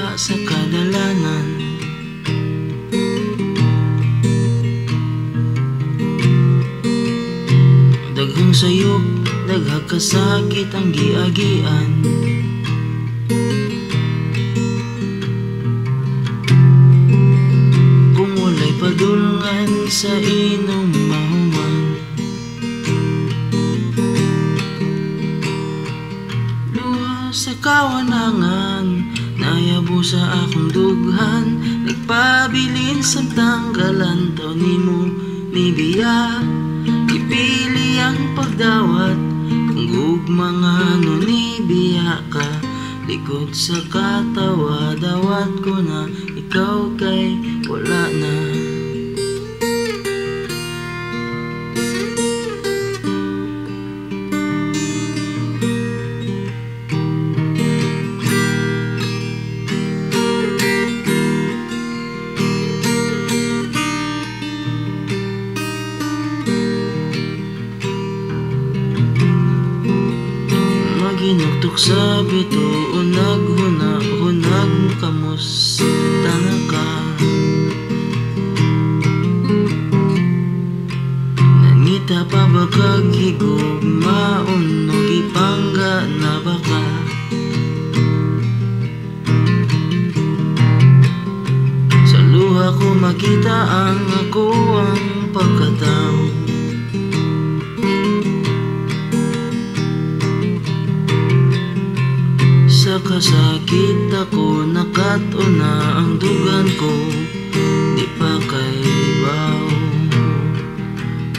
luha sa kadalanan. Daghang sayop, daghang kasakit ang giagian. Kung walay padulngan sa inyong mahuman, luha sa kawanangan, nayabo sa akong dughan. Nagpabilin sa tanggalan taon nimo ni biya. Ipili ang pagdawat kung gugmang ano ni biya ka. Likod sa katawa, dawat ko na ikaw kay wala na. Ginuktok sa bito o naghuna-hunag mo kamusta na ka. Nangita pa ba kaghigugmaon o gipangga na baka. Sa luha ko makita ang ako ang pagkatao. Sa kasakit ako nakatuna ang dugan ko, di pa kay baw.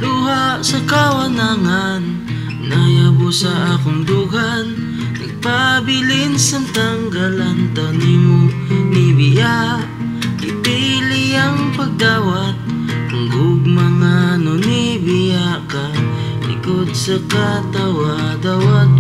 Luha sa kawanangan, nayabo sa akong dugan. Nagpabilin sa tanggalan taon nimo ni biya. Ipili ang pagdawat kung gugmang ano ni biya ka. Likod sa katawa, dawat